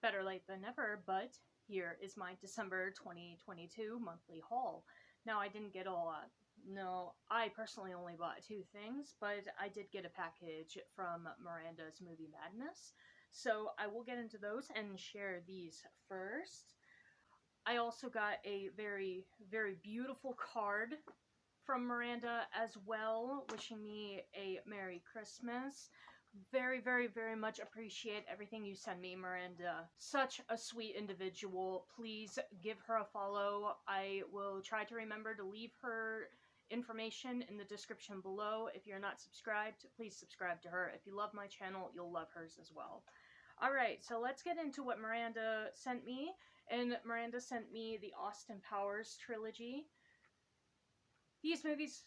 Better late than never, but here is my December 2022 monthly haul. Now, I didn't get a lot. No, I personally only bought two things, but I did get a package from Miranda's Movie Madness, so I will get into those and share these first. I also got a very, very beautiful card from Miranda as well, wishing me a Merry Christmas. Very, very, very much appreciate everything you send me, Miranda. Such a sweet individual. Please give her a follow. I will try to remember to leave her information in the description below. If you're not subscribed, please subscribe to her. If you love my channel, you'll love hers as well. Alright, so let's get into what Miranda sent me. And Miranda sent me the Austin Powers trilogy. These movies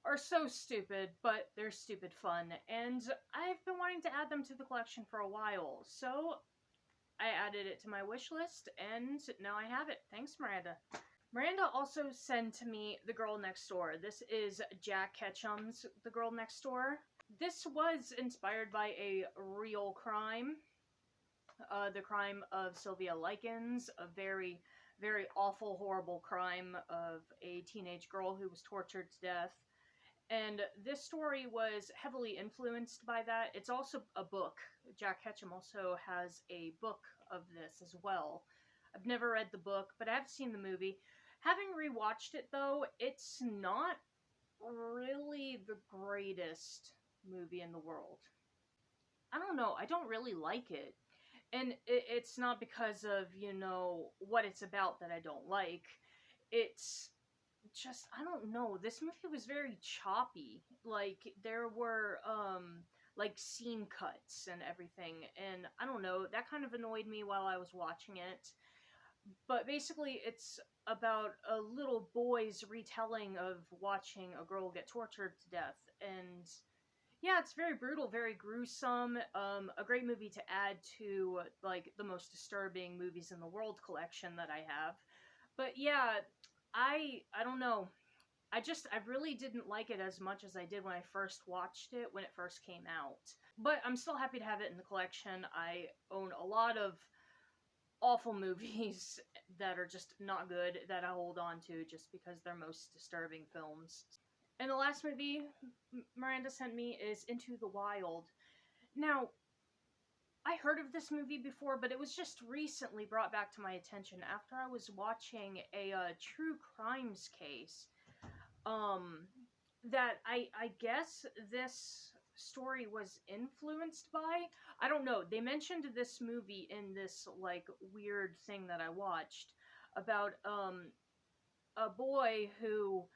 are so stupid, but they're stupid fun, and I've been wanting to add them to the collection for a while, so I added it to my wish list, and now I have it. Thanks, Miranda. Miranda also sent to me The Girl Next Door. This is Jack Ketchum's The Girl Next Door. This was inspired by a real crime. The crime of Sylvia Likens, a very, very awful, horrible crime of a teenage girl who was tortured to death. And this story was heavily influenced by that. It's also a book. Jack Ketchum also has a book of this as well. I've never read the book, but I have seen the movie. Having rewatched it, though, it's not really the greatest movie in the world. I don't know. I don't really like it. And it's not because of, you know, what it's about that I don't like. It's just, I don't know. This movie was very choppy. Like, there were, like, scene cuts and everything. And I don't know. That kind of annoyed me while I was watching it. But basically, it's about a little boy's retelling of watching a girl get tortured to death. And yeah, it's very brutal, very gruesome, a great movie to add to, like, the most disturbing movies in the world collection that I have. But yeah, I don't know. I really didn't like it as much as I did when I first watched it, when it first came out. But I'm still happy to have it in the collection. I own a lot of awful movies that are just not good that I hold on to just because they're most disturbing films. And the last movie Miranda sent me is Into the Wild. Now, I heard of this movie before, but it was just recently brought back to my attention after I was watching a true crimes case. That I guess this story was influenced by. I don't know. They mentioned this movie in this, like, weird thing that I watched about, a boy who,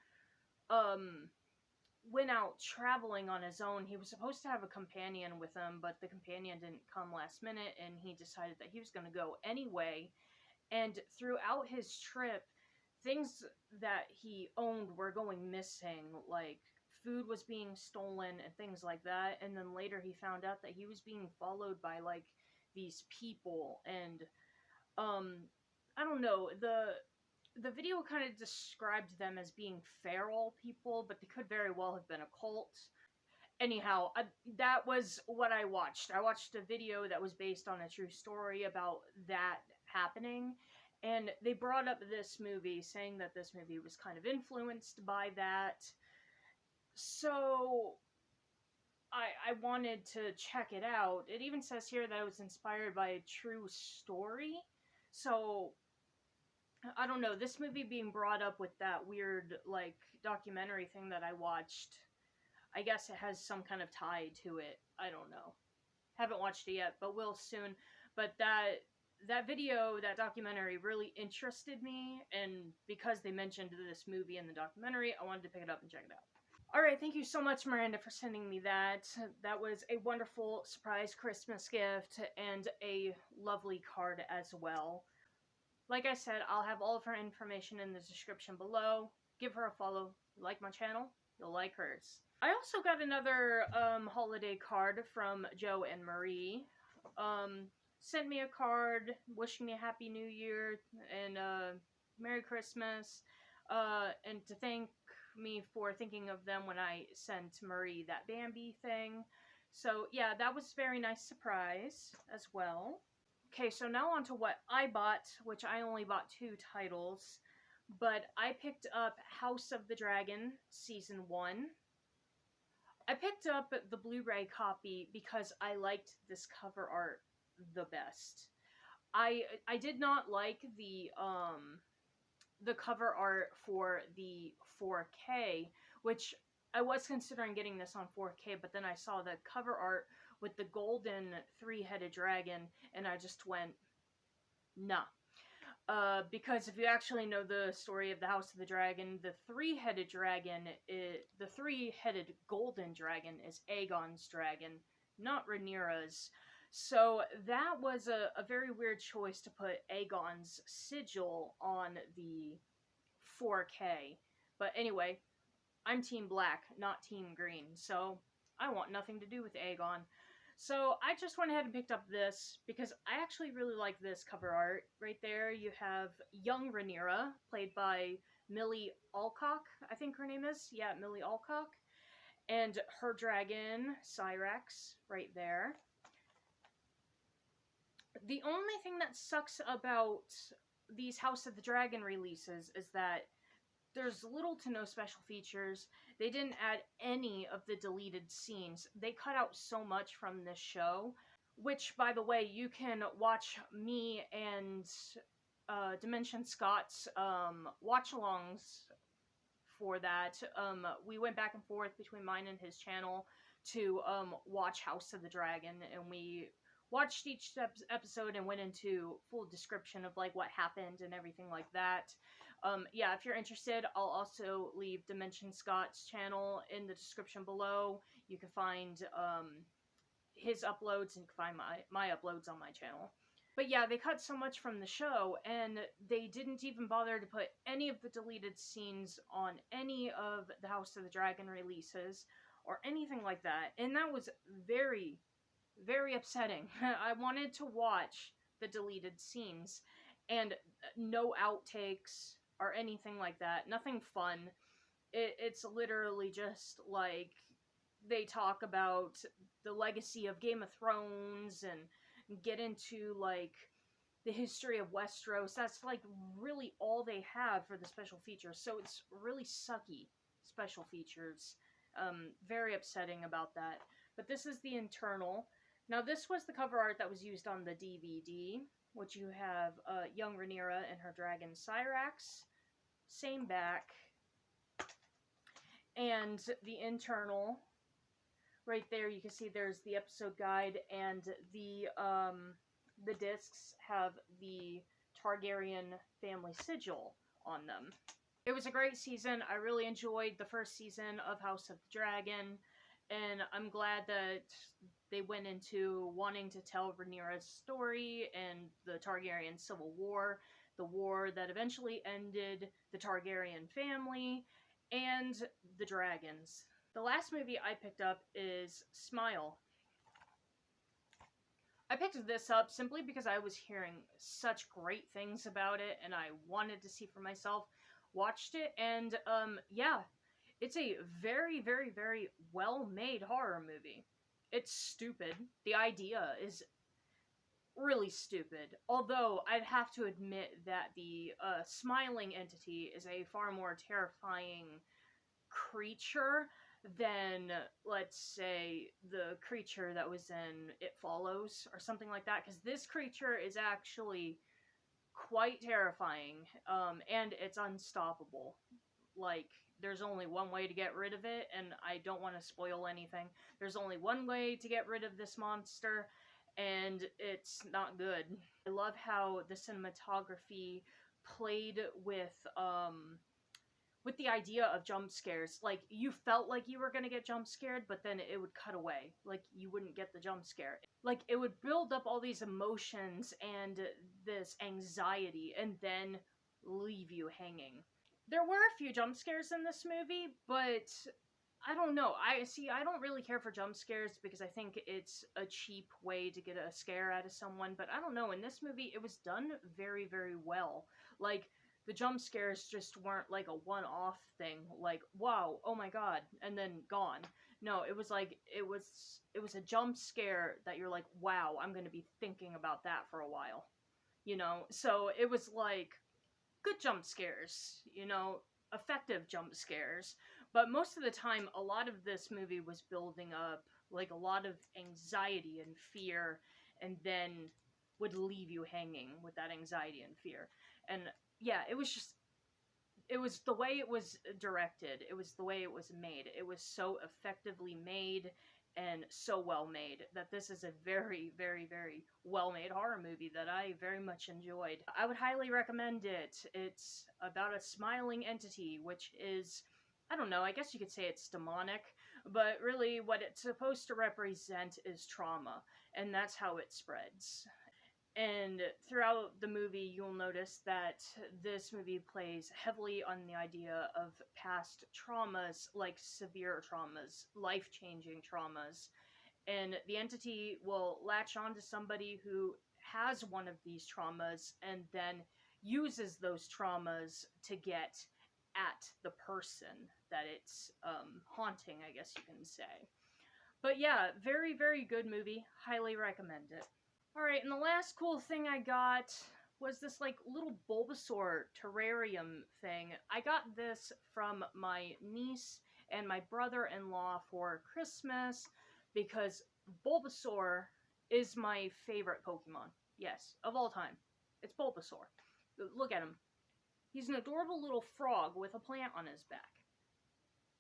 went out traveling on his own. He was supposed to have a companion with him, but the companion didn't come last minute, and he decided that he was going to go anyway. And throughout his trip, things that he owned were going missing, like food was being stolen and things like that. And then later he found out that he was being followed by, like, these people, and I don't know, the video kind of described them as being feral people, but they could very well have been a cult. Anyhow, that was what I watched. I watched a video that was based on a true story about that happening, and they brought up this movie, saying that this movie was kind of influenced by that. So I wanted to check it out. It even says here that it was inspired by a true story. So I don't know, this movie being brought up with that weird, like, documentary thing that I watched, I guess it has some kind of tie to it. I don't know. Haven't watched it yet, but will soon. But that video, that documentary, really interested me, and because they mentioned this movie in the documentary, I wanted to pick it up and check it out. Alright, thank you so much, Miranda, for sending me that. That was a wonderful surprise Christmas gift, and a lovely card as well. Like I said, I'll have all of her information in the description below. Give her a follow. If you like my channel, you'll like hers. I also got another holiday card from Joe and Marie. Sent me a card wishing me a Happy New Year and Merry Christmas, and to thank me for thinking of them when I sent Marie that Bambi thing. So yeah, that was a very nice surprise as well. Okay, so now on to what I bought, which I only bought 2 titles, but I picked up House of the Dragon Season 1. I picked up the Blu-ray copy because I liked this cover art the best. I did not like the cover art for the 4K, which I was considering getting this on 4K, but then I saw the cover art with the golden 3-headed dragon, and I just went, nah. Because if you actually know the story of the House of the Dragon, the 3-headed dragon, the 3-headed golden dragon is Aegon's dragon, not Rhaenyra's. So that was a very weird choice to put Aegon's sigil on the 4K. But anyway, I'm Team Black, not Team Green, so I want nothing to do with Aegon. So I just went ahead and picked up this because I actually really like this cover art. Right there you have young Rhaenyra, played by Millie Alcock, I think her name is. Yeah, Millie Alcock. And her dragon, Syrax, right there. The only thing that sucks about these House of the Dragon releases is that there's little to no special features. They didn't add any of the deleted scenes. They cut out so much from this show, which, by the way, you can watch me and Dimension Scott's watch-alongs for that. We went back and forth between mine and his channel to watch House of the Dragon, and we watched each episode and went into full description of like what happened and everything like that. Yeah, if you're interested, I'll also leave Dimension Scott's channel in the description below. You can find his uploads, and you can find my uploads on my channel. But yeah, they cut so much from the show, and they didn't even bother to put any of the deleted scenes on any of the House of the Dragon releases, or anything like that. And that was very, very upsetting. I wanted to watch the deleted scenes, and no outtakes or anything like that. Nothing fun. It's literally just like they talk about the legacy of Game of Thrones and get into like the history of Westeros. That's like really all they have for the special features. So it's really sucky special features. Very upsetting about that. But this is the internal. Now this was the cover art that was used on the DVD, which you have young Rhaenyra and her dragon Syrax. Same back. And the internal, right there you can see there's the episode guide, and the discs have the Targaryen family sigil on them. It was a great season. I really enjoyed the first season of House of the Dragon, and I'm glad that they went into wanting to tell Rhaenyra's story and the Targaryen Civil War, the war that eventually ended the Targaryen family and the dragons. The last movie I picked up is Smile. I picked this up simply because I was hearing such great things about it and I wanted to see for myself. Watched it, and yeah, it's a very, very, very well-made horror movie. It's stupid. The idea is really stupid. Although, I'd have to admit that the smiling entity is a far more terrifying creature than, let's say, the creature that was in It Follows, or something like that. Because this creature is actually quite terrifying, and it's unstoppable. Like, there's only one way to get rid of it, and I don't want to spoil anything. There's only one way to get rid of this monster, and it's not good. I love how the cinematography played with the idea of jump scares. Like, you felt like you were gonna get jump scared, but then it would cut away. Like, you wouldn't get the jump scare. Like, it would build up all these emotions and this anxiety, and then leave you hanging. There were a few jump scares in this movie, but I don't know. I don't really care for jump scares because I think it's a cheap way to get a scare out of someone, but I don't know. In this movie, it was done very, very well. Like, the jump scares just weren't like a one-off thing, like, wow, oh my god, and then gone. No, it was like, it was a jump scare that you're like, wow, I'm gonna be thinking about that for a while. You know? So it was like, good jump scares, you know, effective jump scares. But most of the time, a lot of this movie was building up, like, a lot of anxiety and fear, and then would leave you hanging with that anxiety and fear. And yeah, it was just, it was the way it was directed, it was the way it was made. It was so effectively made and so well made that this is a very, very, very well made horror movie that I very much enjoyed. I would highly recommend it. It's about a smiling entity, which is, I don't know, I guess you could say it's demonic, but really what it's supposed to represent is trauma, and that's how it spreads. And throughout the movie, you'll notice that this movie plays heavily on the idea of past traumas, like severe traumas, life-changing traumas. And the entity will latch on to somebody who has one of these traumas and then uses those traumas to get at the person that it's haunting, I guess you can say. But yeah, very, very good movie. Highly recommend it. Alright, and the last cool thing I got was this, like, little Bulbasaur terrarium thing. I got this from my niece and my brother-in-law for Christmas because Bulbasaur is my favorite Pokemon. Yes, of all time. It's Bulbasaur. Look at him. He's an adorable little frog with a plant on his back.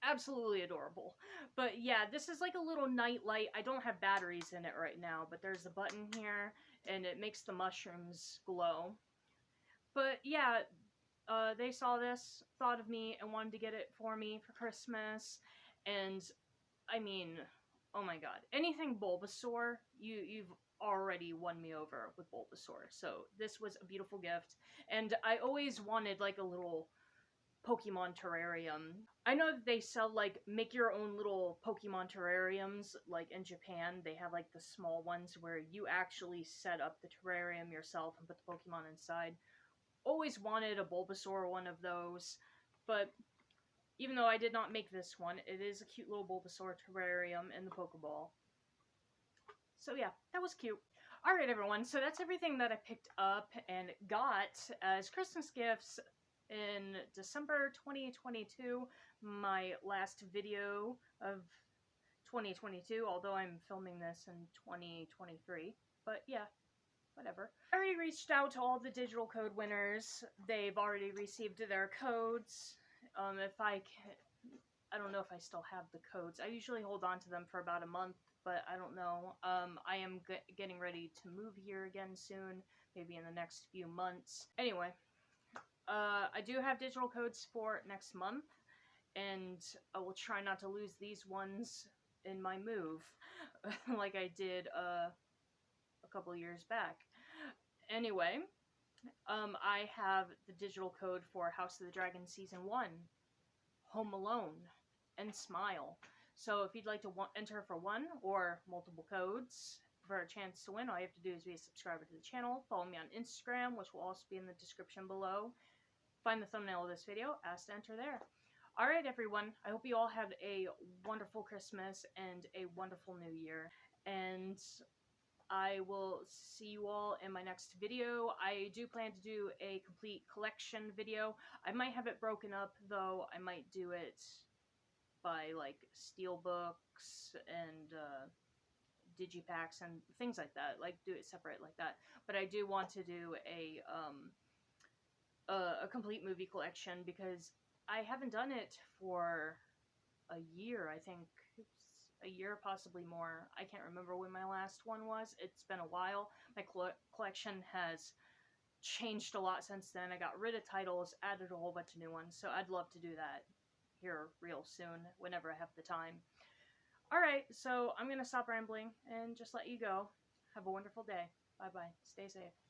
Absolutely adorable. But yeah, this is like a little night light. I don't have batteries in it right now, but there's a button here, and it makes the mushrooms glow. But yeah, they saw this, thought of me, and wanted to get it for me for Christmas. And, I mean, oh my god. Anything Bulbasaur, you've already won me over with Bulbasaur. So this was a beautiful gift. And I always wanted, like, a little Pokemon terrarium. I know that they sell, like, make your own little Pokemon terrariums, like, in Japan. They have, like, the small ones where you actually set up the terrarium yourself and put the Pokemon inside. Always wanted a Bulbasaur one of those, but even though I did not make this one, it is a cute little Bulbasaur terrarium in the Pokeball. So yeah, that was cute. Alright everyone, so that's everything that I picked up and got as Christmas gifts in December 2022, my last video of 2022, although I'm filming this in 2023, but yeah, whatever. I already reached out to all the digital code winners. They've already received their codes. I don't know if I still have the codes. I usually hold on to them for about a month, but I don't know. I am getting ready to move here again soon, maybe in the next few months. Anyway, I do have digital codes for next month, and I will try not to lose these ones in my move, like I did a couple years back. Anyway, I have the digital code for House of the Dragon Season 1, Home Alone, and Smile. So if you'd like to enter for one or multiple codes for a chance to win, all you have to do is be a subscriber to the channel, follow me on Instagram, which will also be in the description below. Find the thumbnail of this video, ask to enter there. Alright everyone, I hope you all have a wonderful Christmas and a wonderful New Year. And I will see you all in my next video. I do plan to do a complete collection video. I might have it broken up though. I might do it by like steelbooks and digipacks and things like that. Like do it separate like that. But I do want to do a complete movie collection because I haven't done it for a year. I think it's a year, possibly more. I can't remember when my last one was. It's been a while. My collection has changed a lot since then. I got rid of titles, added a whole bunch of new ones, so I'd love to do that here real soon, whenever I have the time. Alright, so I'm gonna stop rambling and just let you go. Have a wonderful day. Bye-bye. Stay safe.